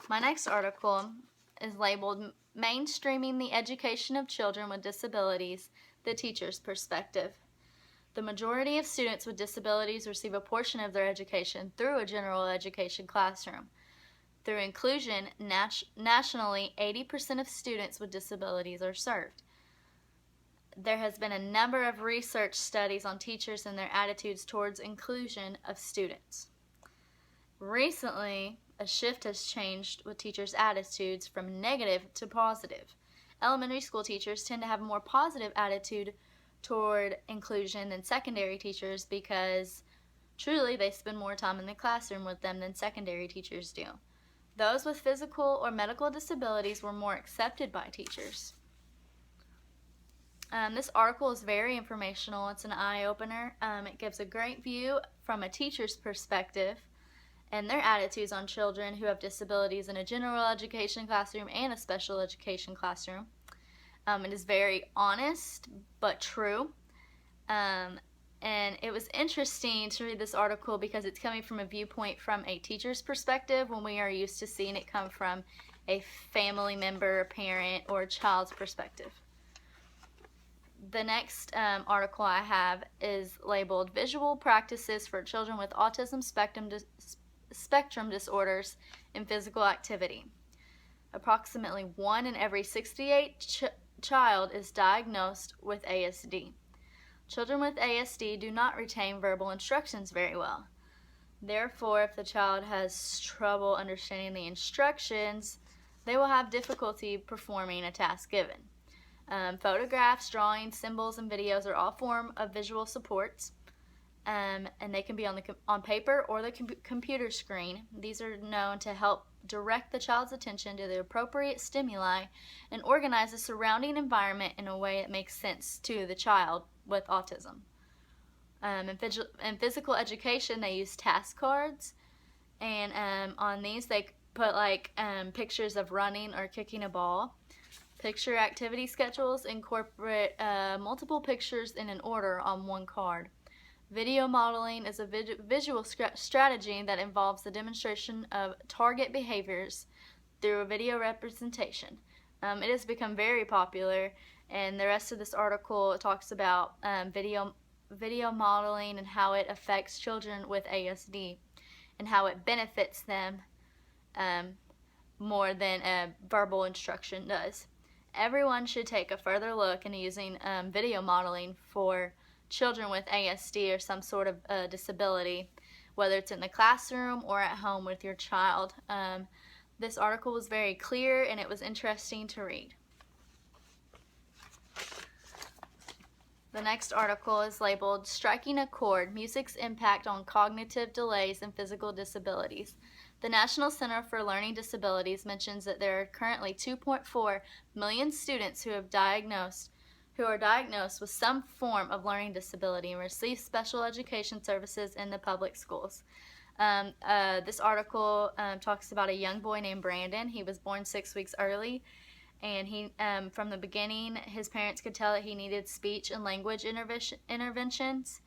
My next article is labeled Mainstreaming the Education of Children with Disabilities, the Teacher's Perspective. The majority of students with disabilities receive a portion of their education through a general education classroom. Through inclusion, nationally, 80% of students with disabilities are served. There has been a number of research studies on teachers and their attitudes towards inclusion of students. Recently, a shift has changed with teachers' attitudes from negative to positive. Elementary school teachers tend to have a more positive attitude toward inclusion than secondary teachers because truly they spend more time in the classroom with them than secondary teachers do. Those with physical or medical disabilities were more accepted by teachers. This article is very informational. It's an eye-opener. It gives a great view from a teacher's perspective and their attitudes on children who have disabilities in a general education classroom and a special education classroom. It is very honest but true. And it was interesting to read this article because it's coming from a viewpoint from a teacher's perspective when we are used to seeing it come from a family member, a parent, or a child's perspective. The next article I have is labeled Visual Practices for Children with Autism Spectrum Disorders in Physical Activity. Approximately 1 in every 68 child is diagnosed with ASD. Children with ASD do not retain verbal instructions very well. Therefore, if the child has trouble understanding the instructions, they will have difficulty performing a task given. Photographs, drawings, symbols, and videos are all forms of visual supports, and they can be on paper or the computer screen. These are known to help direct the child's attention to the appropriate stimuli and organize the surrounding environment in a way that makes sense to the child with autism. In physical education, they use task cards, and on these they put pictures of running or kicking a ball. Picture activity schedules incorporate multiple pictures in an order on one card. Video modeling is a visual strategy that involves the demonstration of target behaviors through a video representation. It has become very popular, and the rest of this article talks about video modeling and how it affects children with ASD and how it benefits them more than verbal instruction does. Everyone should take a further look into using video modeling for children with ASD or some sort of disability, whether it's in the classroom or at home with your child. This article was very clear and it was interesting to read. The next article is labeled Striking a Chord, Music's Impact on Cognitive Delays and Physical Disabilities. The National Center for Learning Disabilities mentions that there are currently 2.4 million students who are diagnosed with some form of learning disability and receive special education services in the public schools. This article talks about a young boy named Brandon. He was born 6 weeks early, and he, from the beginning, his parents could tell that he needed speech and language interventions.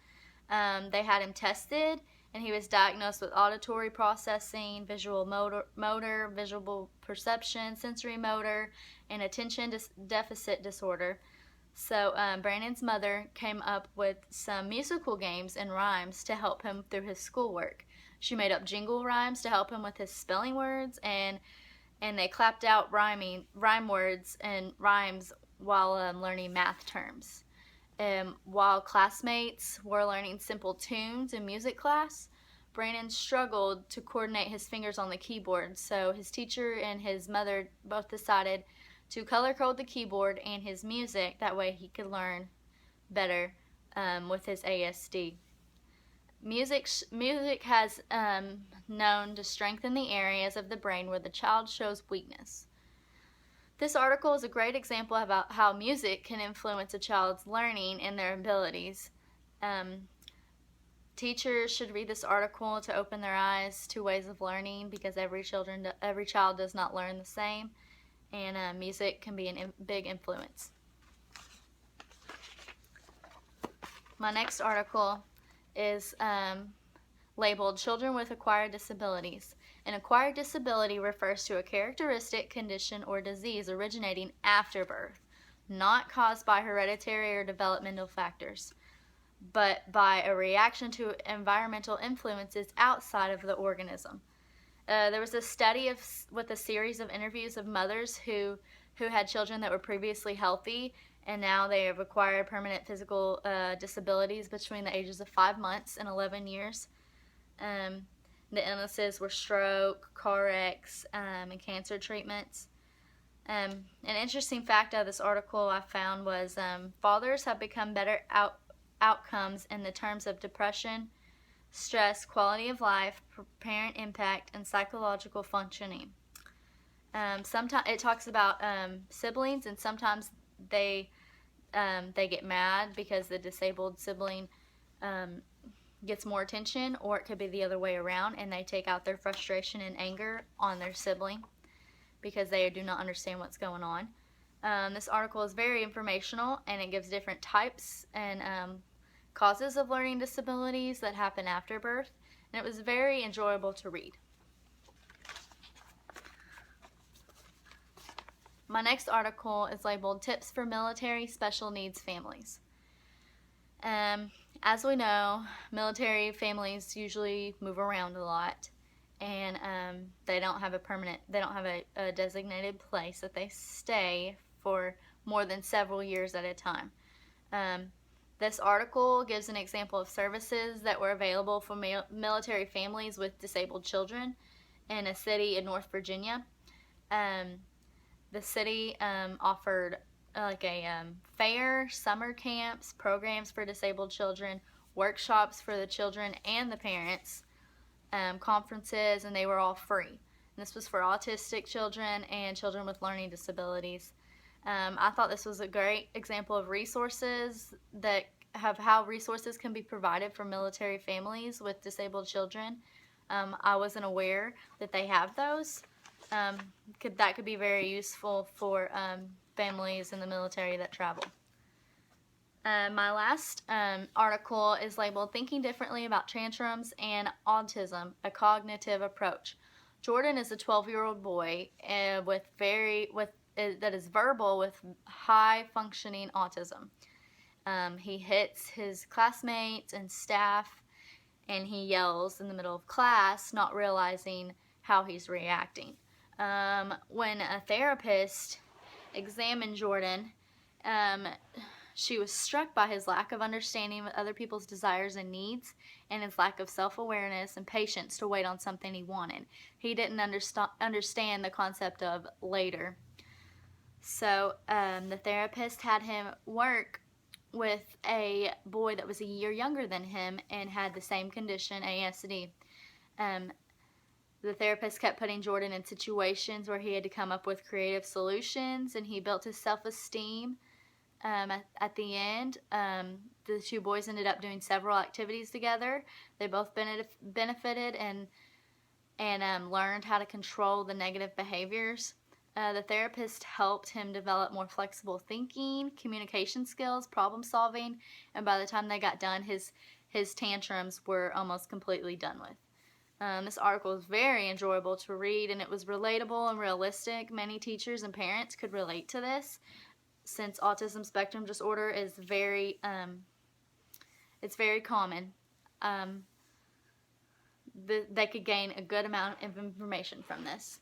They had him tested, and he was diagnosed with auditory processing, visual motor, visual perception, sensory motor, and attention deficit disorder. So Brandon's mother came up with some musical games and rhymes to help him through his schoolwork. She made up jingle rhymes to help him with his spelling words, and they clapped out rhyme words and rhymes while learning math terms. While classmates were learning simple tunes in music class, Brandon struggled to coordinate his fingers on the keyboard, so his teacher and his mother both decided to color code the keyboard and his music. That way he could learn better with his ASD. Music has known to strengthen the areas of the brain where the child shows weakness. This article is a great example about how music can influence a child's learning and their abilities. Teachers should read this article to open their eyes to ways of learning because every child does not learn the same, and music can be a big influence. My next article is labeled Children with Acquired Disabilities. An acquired disability refers to a characteristic, condition, or disease originating after birth, not caused by hereditary or developmental factors, but by a reaction to environmental influences outside of the organism. There was a study with a series of interviews of mothers who had children that were previously healthy, and now they have acquired permanent physical disabilities between the ages of 5 months and 11 years. The illnesses were stroke, car wrecks, and cancer treatments. An interesting fact out of this article I found was fathers have become better outcomes in the terms of depression, stress, quality of life, parent impact, and psychological functioning. Sometimes it talks about siblings, and sometimes they get mad because the disabled sibling gets more attention, or it could be the other way around, and they take out their frustration and anger on their sibling because they do not understand what's going on. This article is very informational, and it gives different types and causes of learning disabilities that happen after birth, and it was very enjoyable to read. My next article is labeled Tips for Military Special Needs Families. As we know, military families usually move around a lot, and they don't have a designated place that they stay for more than several years at a time. This article gives an example of services that were available for military families with disabled children in a city in North Virginia. The city offered fair, summer camps, programs for disabled children, workshops for the children and the parents, conferences, and they were all free. And this was for autistic children and children with learning disabilities. I thought this was a great example of resources that have how resources can be provided for military families with disabled children. I wasn't aware that they have those. That could be very useful for families in the military that travel. My last article is labeled Thinking Differently About Tantrums and Autism, a Cognitive Approach. Jordan is a 12-year-old boy that is verbal with high functioning autism. He hits his classmates and staff, and he yells in the middle of class, not realizing how he's reacting. When a therapist examined Jordan, she was struck by his lack of understanding of other people's desires and needs, and his lack of self-awareness and patience to wait on something he wanted. He didn't understand the concept of later. So the therapist had him work with a boy that was a year younger than him and had the same condition, ASD. The therapist kept putting Jordan in situations where he had to come up with creative solutions, and he built his self-esteem. At the end, the two boys ended up doing several activities together. They both benefited and learned how to control the negative behaviors. The therapist helped him develop more flexible thinking, communication skills, problem solving, and by the time they got done, his tantrums were almost completely done with. This article is very enjoyable to read, and it was relatable and realistic. Many teachers and parents could relate to this, since autism spectrum disorder is very common. They could gain a good amount of information from this.